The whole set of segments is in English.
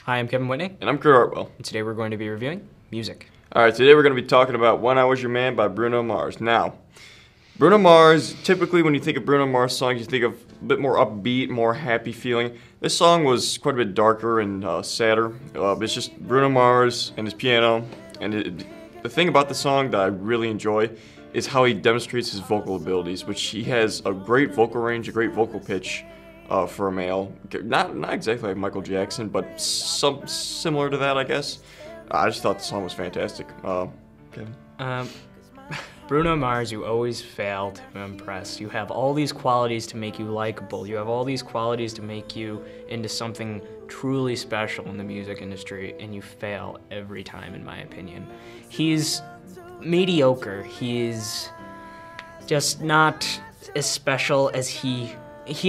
Hi, I'm Kevin Whitney. And I'm Kurt Hartwell. And today we're going to be reviewing music. Alright, today we're going to be talking about When I Was Your Man by Bruno Mars. Now, Bruno Mars, typically when you think of Bruno Mars songs, you think of a bit more upbeat, more happy feeling. This song was quite a bit darker and sadder. It's just Bruno Mars and his piano. And the thing about the song that I really enjoy is how he demonstrates his vocal abilities, which he has a great vocal range, a great vocal pitch. For a male, not exactly like Michael Jackson, but similar to that, I guess. I just thought the song was fantastic. Kevin? Bruno Mars, you always fail to impress. You have all these qualities to make you likable. You have all these qualities to make you into something truly special in the music industry, and you fail every time, in my opinion. He's mediocre. He's just not as special as he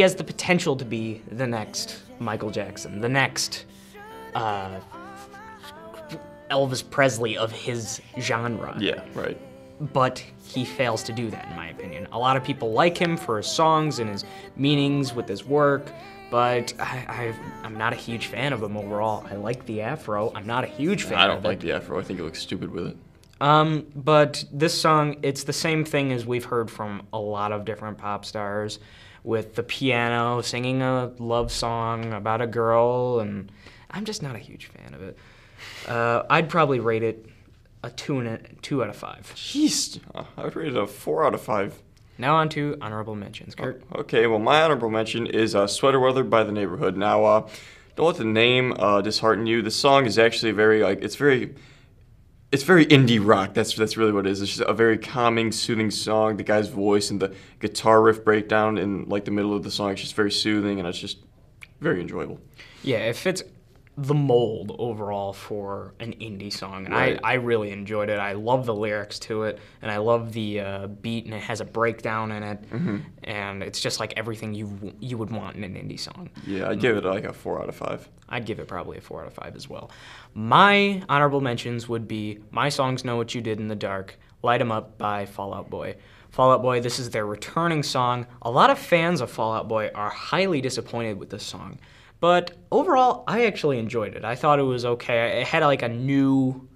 has the potential to be the next Michael Jackson, the next Elvis Presley of his genre. Yeah, right. But he fails to do that, in my opinion. A lot of people like him for his songs and his meanings with his work, but I'm not a huge fan of him overall. I like the afro. I'm not a huge fan of it. I don't like the afro. I think it looks stupid with it. But this song, it's the same thing as we've heard from a lot of different pop stars, with the piano singing a love song about a girl, and I'm just not a huge fan of it. I'd probably rate it a 2 out of 5. Jeez, I would rate it a 4 out of 5. Now on to honorable mentions, Kurt. Okay, well, my honorable mention is Sweater Weather by The Neighborhood. Now, don't let the name dishearten you. The song is actually it's very indie rock. That's really what it is. It's just a very calming, soothing song. The guy's voice and the guitar riff breakdown in like the middle of the song, it's just very soothing, and it's just very enjoyable. Yeah, it fits the mold overall for an indie song, and right. I really enjoyed it. I love the lyrics to it, and I love the beat, and it has a breakdown in it, and it's just like everything you would want in an indie song. Yeah, I'd give it like a 4 out of 5. I'd give it probably a 4 out of 5 as well. My honorable mentions would be My Songs Know What You Did in the Dark, Light 'Em Up by Fall Out Boy. Fall Out Boy, this is their returning song. A lot of fans of Fall Out Boy are highly disappointed with this song. But overall, I actually enjoyed it. I thought it was okay. It had like a new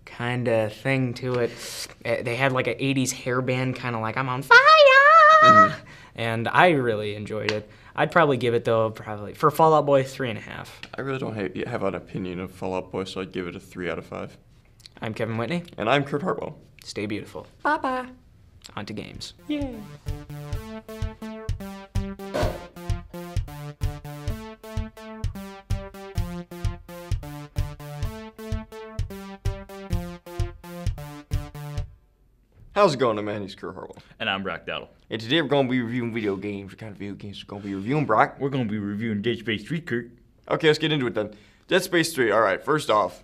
kind of thing to it. They had like an 80s hairband, kind of like I'm on fire! And I really enjoyed it. I'd probably give it, though, for Fall Out Boy, 3.5. I really don't have an opinion of Fall Out Boy, so I'd give it a 3 out of 5. I'm Kevin Whitney. And I'm Kurt Hartwell. Stay beautiful. Bye-bye. On to games. Yay. How's it going, man? He's Kurt Hartwell. And I'm Brock Dowdle. And today we're going to be reviewing video games. What kind of video games we're going to be reviewing, Brock? We're going to be reviewing Dead Space 3, Kurt. Okay, let's get into it then. Dead Space 3. All right, first off,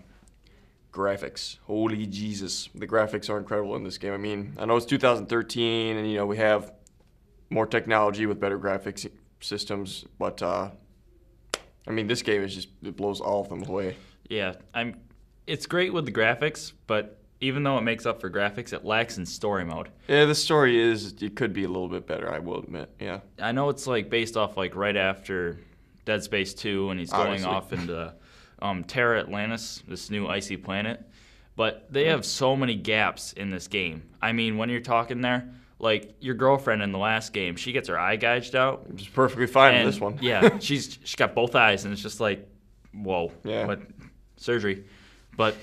graphics. Holy Jesus. The graphics are incredible in this game. I mean, I know it's 2013, and, you know, we have more technology with better graphics systems, but, I mean, this game is just, it blows all of them away. Yeah, it's great with the graphics, but even though it makes up for graphics, it lacks in story mode. Yeah, the story it could be a little bit better, I will admit, yeah. I know it's like based off like right after Dead Space 2 and he's going off into Terra Atlantis, this new icy planet, but they have so many gaps in this game. I mean, when you're talking there, like your girlfriend in the last game, she gets her eye gouged out. Which is perfectly fine in this one. Yeah, she's got both eyes, and it's just like, whoa, yeah. What surgery. But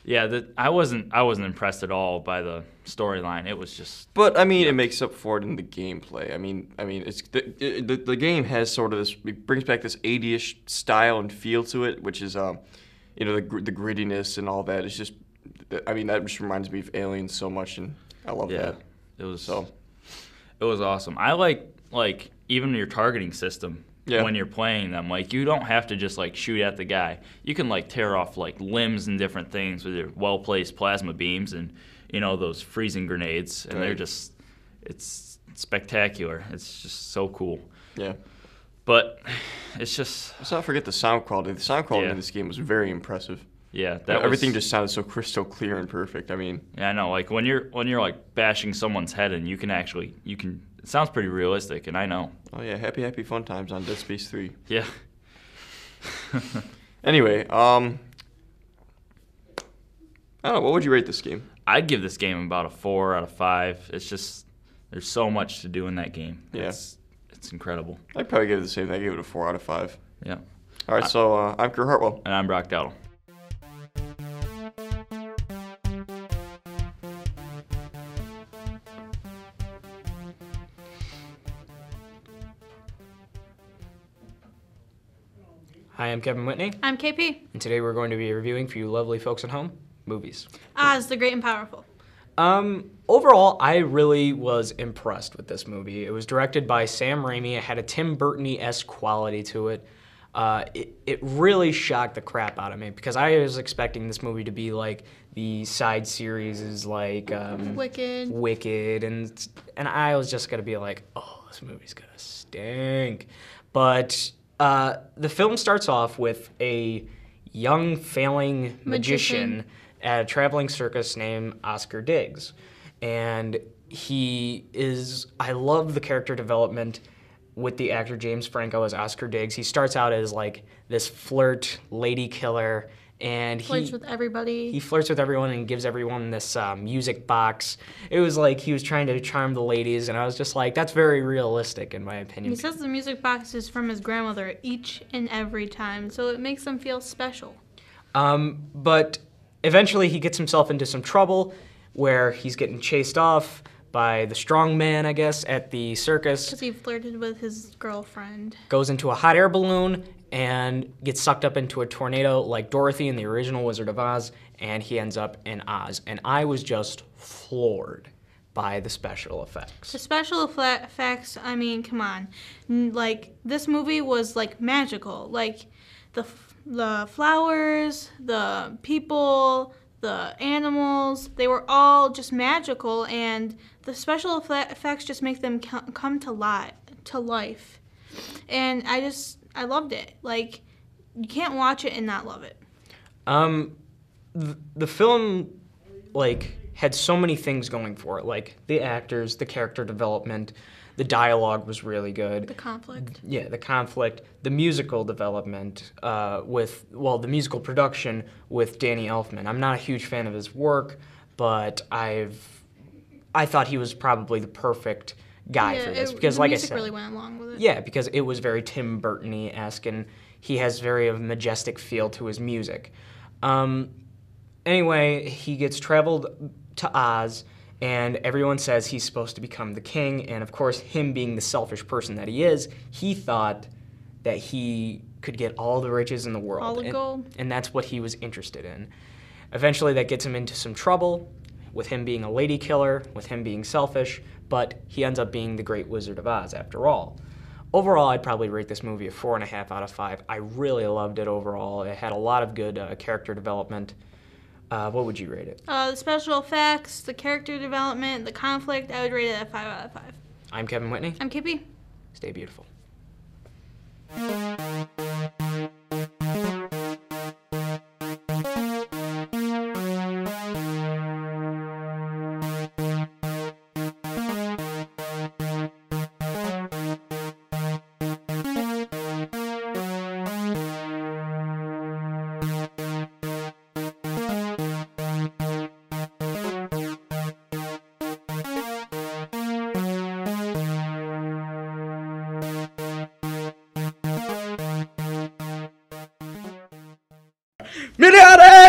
yeah, I wasn't impressed at all by the storyline. It was just. But I mean, it makes up for it in the gameplay. I mean, it's the game has sort of this. It brings back this 80ish style and feel to it, which is you know, the grittiness and all that. It's just, I mean, that just reminds me of Aliens so much, and I love that. It was awesome. I like even your targeting system. Yeah. When you're playing them, like you don't have to just like shoot at the guy. You can like tear off like limbs and different things with your well-placed plasma beams and, you know, those freezing grenades, and they're just, it's spectacular. It's just so cool. Yeah. But it's just. Let's not forget the sound quality. The sound quality in this game was very impressive. Yeah, everything just sounded so crystal clear and perfect. I mean. Yeah, I know. Like when you're like bashing someone's head, and you can. It sounds pretty realistic, and I know. Oh yeah, happy fun times on Dead Space 3. Yeah. Anyway, I don't know. What would you rate this game? I'd give this game about a 4 out of 5. It's just there's so much to do in that game. Yeah. It's incredible. I'd probably give it the same thing. I'd give it a 4 out of 5. Yeah. All right, so I'm Kurt Hartwell. And I'm Brock Dowdle. Hi, I'm Kevin Whitney. I'm KP. And today we're going to be reviewing for you lovely folks at home, movies. Oz, the Great and Powerful. Overall, I really was impressed with this movie. It was directed by Sam Raimi. It had a Tim Burton-esque quality to it. It really shocked the crap out of me because I was expecting this movie to be like the side series is like Wicked, and I was just gonna be like, oh, this movie's gonna stink. But the film starts off with a young failing magician at a traveling circus named Oscar Diggs. And I love the character development with the actor James Franco as Oscar Diggs. He starts out as like this flirt lady killer, and Flirts with everybody. He flirts with everyone and gives everyone this music box. It was like he was trying to charm the ladies, and I was just like, that's very realistic in my opinion. He says the music box is from his grandmother each and every time, so it makes them feel special. But eventually he gets himself into some trouble where he's getting chased off by the strong man, I guess, at the circus. Because he flirted with his girlfriend. Goes into a hot air balloon and gets sucked up into a tornado like Dorothy in the original Wizard of Oz, and he ends up in Oz. And I was just floored by the special effects. The special effects, I mean, come on. Like, this movie was, like, magical. Like, the flowers, the people, the animals, they were all just magical, and the special effects just make them come to life. And I loved it. Like, you can't watch it and not love it. The film, like, had so many things going for it, like the actors, the character development, the dialogue was really good. The conflict. Yeah, the conflict, the musical development the musical production with Danny Elfman. I'm not a huge fan of his work, but I thought he was probably the perfect guy for this because, like I said, the music really went along with it. Yeah, because it was very Tim Burton-esque, and he has very a majestic feel to his music. Anyway, he gets traveled to Oz, and everyone says he's supposed to become the king, and of course, him being the selfish person that he is, he thought that he could get all the riches in the world. All the gold. And that's what he was interested in. Eventually, that gets him into some trouble, with him being a lady killer, with him being selfish, but he ends up being the Great Wizard of Oz after all. Overall, I'd probably rate this movie a 4.5 out of 5. I really loved it overall. It had a lot of good character development. What would you rate it? The special effects, the character development, the conflict, I would rate it a 5 out of 5. I'm Kevin Whitney. I'm KP. Stay beautiful. Minneapolis!